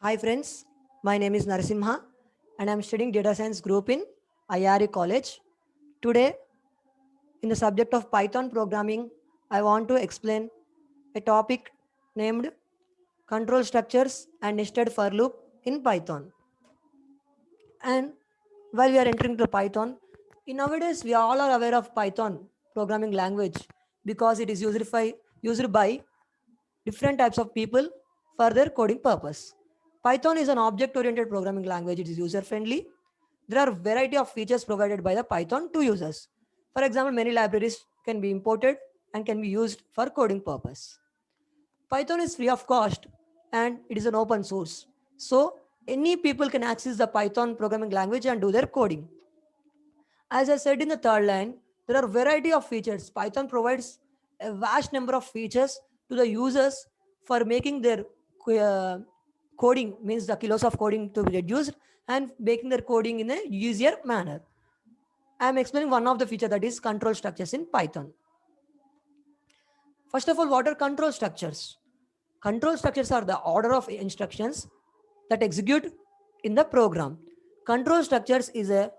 Hi friends, my name is Narasimha and I am studying data science group in IRE college. Today in the subject of Python programming, I want to explain a topic named control structures and nested for loop in Python. And while we are entering to Python, in nowadays we all are aware of Python programming language because it is used by different types of people for their coding purpose. Python is an object-oriented programming language. It is user-friendly. There are a variety of features provided by the Python to users. For example, many libraries can be imported and can be used for coding purpose. Python is free of cost and it is an open source. So any people can access the Python programming language and do their coding. As I said in the third line, there are a variety of features. Python provides a vast number of features to the users for making their uh, coding, means the kilos of coding to be reduced and making their coding in a easier manner. I am explaining one of the feature, that is control structures in Python. First of all, what are control structures? Control structures are the order of instructions that execute in the program. Control structures is a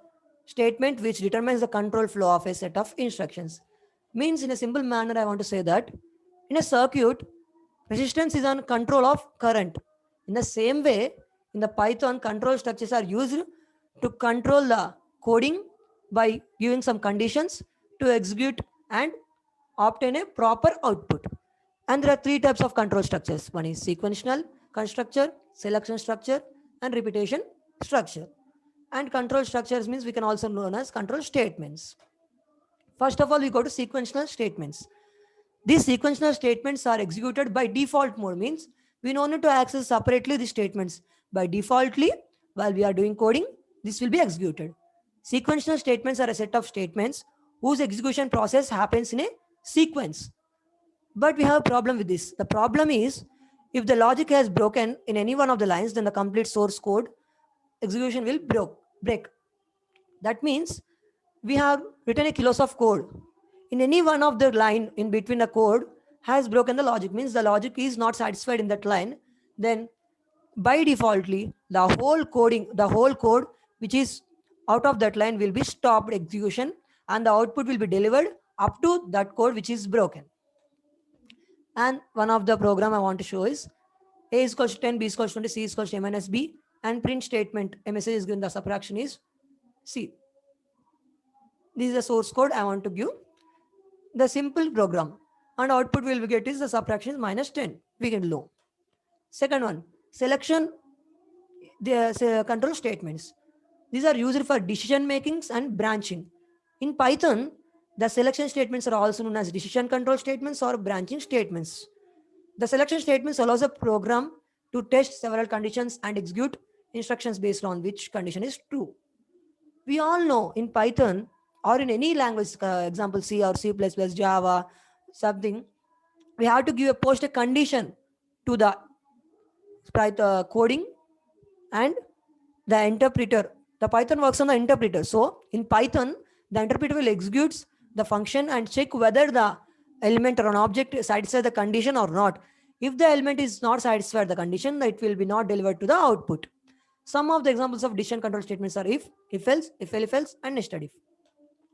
statement which determines the control flow of a set of instructions. Means in a simple manner, I want to say that in a circuit, resistance is on control of current. In the same way, in the Python, control structures are used to control the coding by giving some conditions to execute and obtain a proper output. And there are three types of control structures. One is sequential constructor, selection structure, and repetition structure. And control structures means we can also known as control statements. First of all, we go to sequential statements. These sequential statements are executed by default mode, means we don't need to access separately the statements. By defaultly, while we are doing coding, this will be executed. Sequential statements are a set of statements whose execution process happens in a sequence. But we have a problem with this. The problem is, if the logic has broken in any one of the lines, then the complete source code execution will break. That means we have written a kilos of code. In any one of the line in between the code has broken the logic, means the logic is not satisfied in that line, then by defaultly the whole code which is out of that line will be stopped execution and the output will be delivered up to that code which is broken. And one of the program I want to show is a is equals to 10, b is equals to 20, c is equals to a minus b, and print statement, a message is given, the subtraction is c. This is the source code I want to give, the simple program, and output will get is the subtraction is minus 10, we get low. Second one, selection, the control statements. These are used for decision makings and branching. In Python, the selection statements are also known as decision control statements or branching statements. The selection statements allows a program to test several conditions and execute instructions based on which condition is true. We all know in Python or in any language, example C or C++, Java, something, we have to give a post a condition to the coding and the interpreter. The Python works on the interpreter. So in Python, the interpreter will execute the function and check whether the element or an object satisfies the condition or not. If the element is not satisfied the condition, it will be not delivered to the output. Some of the examples of decision control statements are if else, if else, and nested if.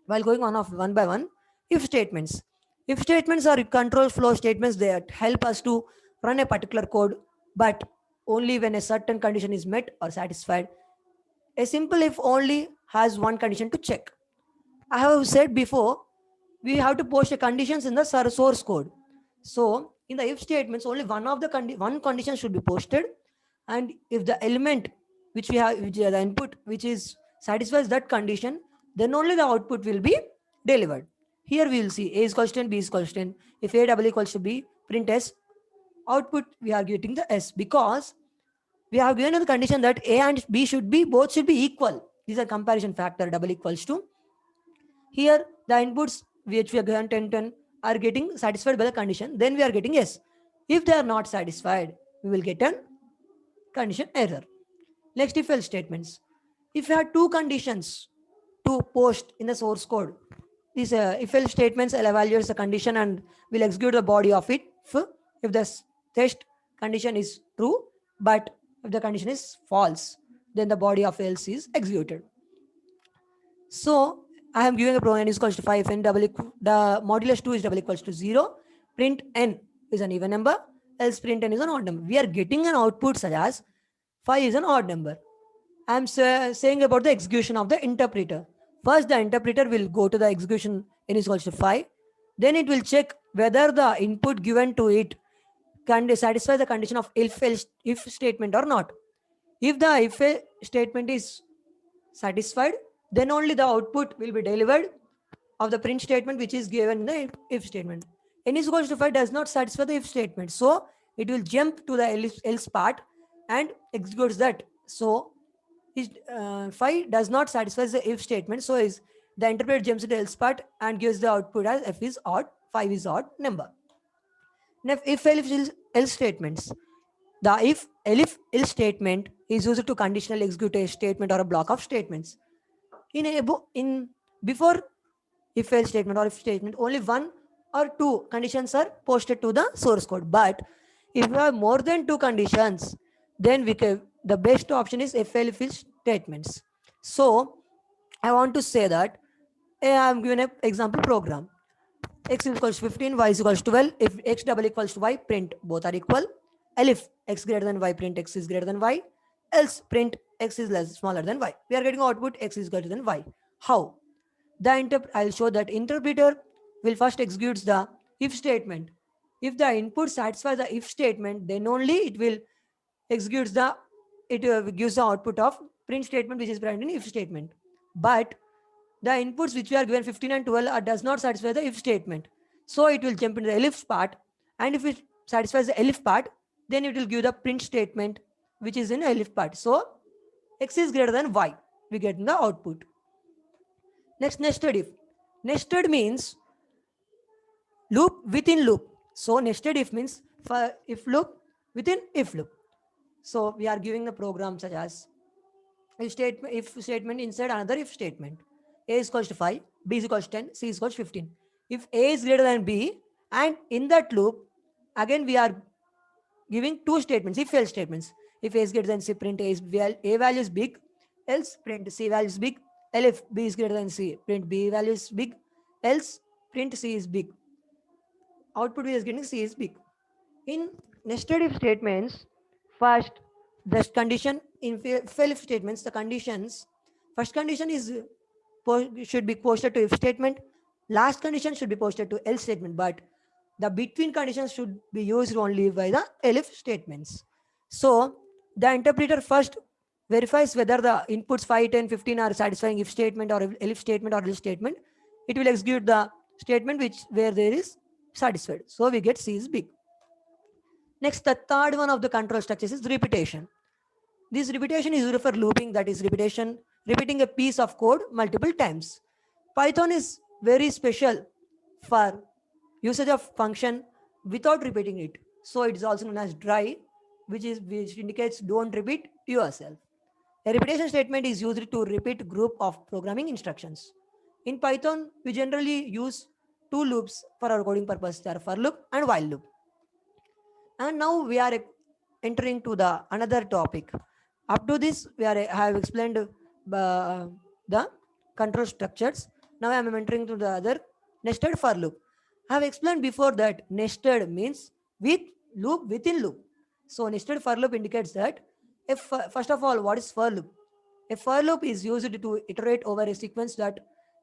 While going on of one by one, if statements. If statements are control flow statements that help us to run a particular code, but only when a certain condition is met or satisfied. A simple if only has one condition to check. I have said before, we have to post the conditions in the source code. So in the if statements, only one of the one condition should be posted, and if the element which we have, which is the input, which is satisfies that condition, then only the output will be delivered. Here we will see a is equals to 10, b is equals to 10. If a double equals to b, print s. Output we are getting the s because we have given the condition that a and b should be both should be equal. These are comparison factor double equals to. Here the inputs which we are given 10 10 are getting satisfied by the condition, then we are getting yes. If they are not satisfied, we will get an condition error. Next, if else statements. If you have two conditions to post in the source code, these if else statements will evaluate the condition and will execute the body of it if the test condition is true, but If the condition is false, then the body of else is executed. So I am giving a program n is equals to 5, n double the modulus 2 is double equals to 0, print n is an even number, else print n is an odd number. We are getting an output such as 5 is an odd number. I am saying about the execution of the interpreter. First, the interpreter will go to the execution n is equals to 5. Then it will check whether the input given to it can satisfy the condition of if statement or not. If the if statement is satisfied, then only the output will be delivered of the print statement which is given in the if statement. N is equals to 5 does not satisfy the if statement. So it will jump to the else part and executes that. So 5 does not satisfy the if statement. So is the interpreter jumps to the else part and gives the output as f is odd, 5 is odd number. Now if else statements. The if else statement is used to conditionally execute a statement or a block of statements. In before if else statement or if statement, only one or two conditions are posted to the source code. But if you have more than two conditions, then the best option is if else statements. So I want to say that I am given an example program. X is equals to 15, y is equals to 12. If x double equals to y, print both are equal. If x greater than y, print x is greater than y. Else print x is smaller than y. We are getting output x is greater than y. How? I'll show that interpreter will first executes the if statement. If the input satisfies the if statement, then only it will executes gives the output of print statement which is present in if statement. But the inputs which we are given 15 and 12 does not satisfy the if statement. So it will jump into the elif part, and if it satisfies the elif part, then it will give the print statement which is in elif part. So x is greater than y. We get in the output. Next, nested if. Nested means loop within loop. So nested if means for if loop within if loop. So we are giving the program such as if statement inside another if statement. A is equals to 5, B is equals to 10, C is equals to 15. If A is greater than B, and in that loop, again we are giving two statements, if else statements. If A is greater than C, print A value is big, else print C value is big. If B is greater than C, print B value is big, else print C is big. Output we are getting C is big. In nested if statements, first the condition in if statements, the conditions, first condition is should be posted to if statement, last condition should be posted to else statement, but the between conditions should be used only by the elif statements. So the interpreter first verifies whether the inputs 5, 10, 15 are satisfying if statement or elif statement or else statement. It will execute the statement where there is satisfied. So we get C is big. Next, the third one of the control structures is repetition. This repetition is used for looping, that is repeating a piece of code multiple times. Python is very special for usage of function without repeating it. So it is also known as dry, which indicates don't repeat yourself. A repetition statement is used to repeat group of programming instructions. In Python, we generally use two loops for our coding purpose. They are for loop and while loop. And now we are entering to the another topic. Up to this, I have explained the control structures. Now I am entering to the other nested for loop. I have explained before that nested means with loop within loop. So nested for loop indicates that if first of all, what is for loop? A for loop is used to iterate over a sequence that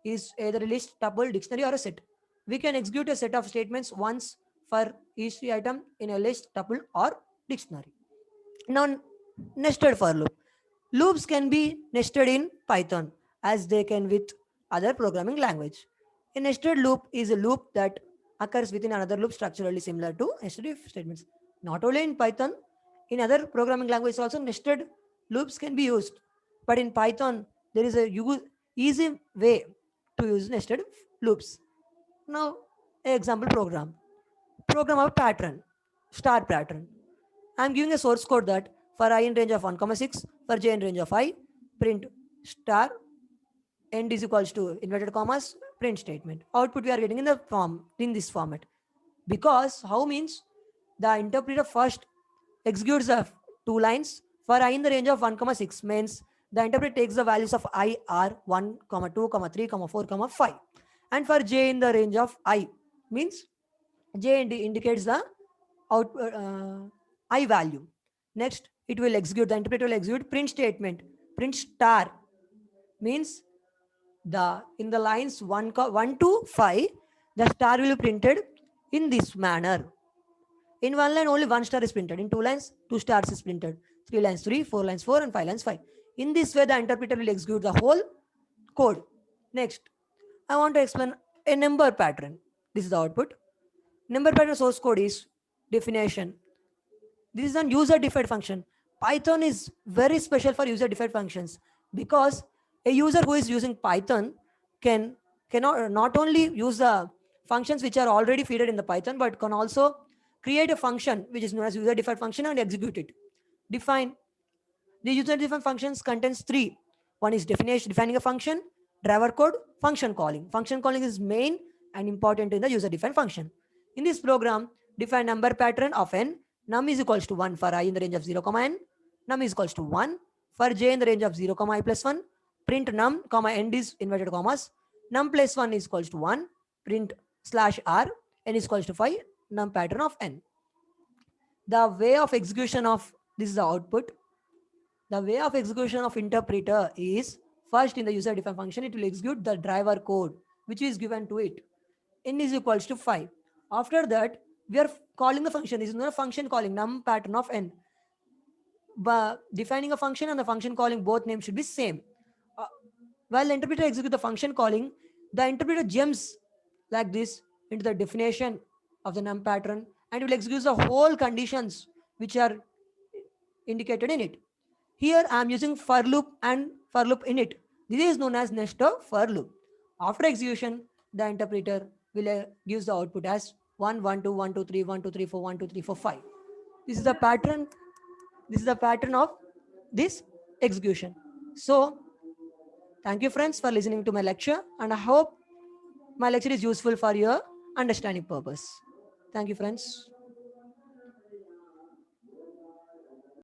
is either a list, tuple, dictionary, or a set. We can execute a set of statements once for each item in a list, tuple, or dictionary. Now, nested for loop. Loops can be nested in Python as they can with other programming language. A nested loop is a loop that occurs within another loop structurally similar to nested if statements. Not only in Python, in other programming languages also nested loops can be used. But in Python, there is a easy way to use nested loops. Now, example program of pattern, star pattern. I am giving a source code that for I in range of 1,6, for j in range of I, print star, end is equals to inverted commas, print statement. Output we are getting in this format. Because how means the interpreter first executes the two lines For I in the range of 1, 6 means the interpreter takes the values of I are 1, 2, 3, 4, 5. And for j in the range of I means j indicates the output I value. Next, it will execute, the interpreter will execute print statement. Print star means the in the lines 1 to 5, the star will be printed in this manner. In one line, only one star is printed. In two lines, two stars is printed. Three lines, 3, 4 lines, 4, and 5 lines, 5. In this way, the interpreter will execute the whole code. Next, I want to explain a number pattern. This is the output. Number pattern source code is definition. This is a user-defined function. Python is very special for user-defined functions because a user who is using Python cannot not only use the functions which are already fed in the Python, but can also create a function which is known as user-defined function and execute it. Define. The user-defined functions contains three. One is definition, defining a function, driver code, function calling. Function calling is main and important in the user-defined function. In this program, define number pattern of n. Num is equals to 1 for I in the range of 0, n. Num is equals to 1 for j in the range of 0, I plus 1. Print num, end is inverted commas. Num plus 1 is equals to 1. Print slash r. N is equals to 5. Num pattern of n. The way of execution of this is the output. The way of execution of interpreter is first in the user-defined function, it will execute the driver code which is given to it. N is equals to 5. After that, we are calling the function. This is not a function calling, num pattern of n. But defining a function and the function calling, both names should be same. While the interpreter executes the function calling, the interpreter jumps like this into the definition of the num pattern and will execute the whole conditions which are indicated in it. Here I am using for loop and for loop in it. This is known as nested for loop. After execution, the interpreter will gives the output as 1, 1, 2, 1, 2, 3, 1, 2, 3, 4, 1, 2, 3, 4, 5. This is the pattern. This is the pattern of this execution. So, thank you friends for listening to my lecture, and I hope my lecture is useful for your understanding purpose. Thank you friends.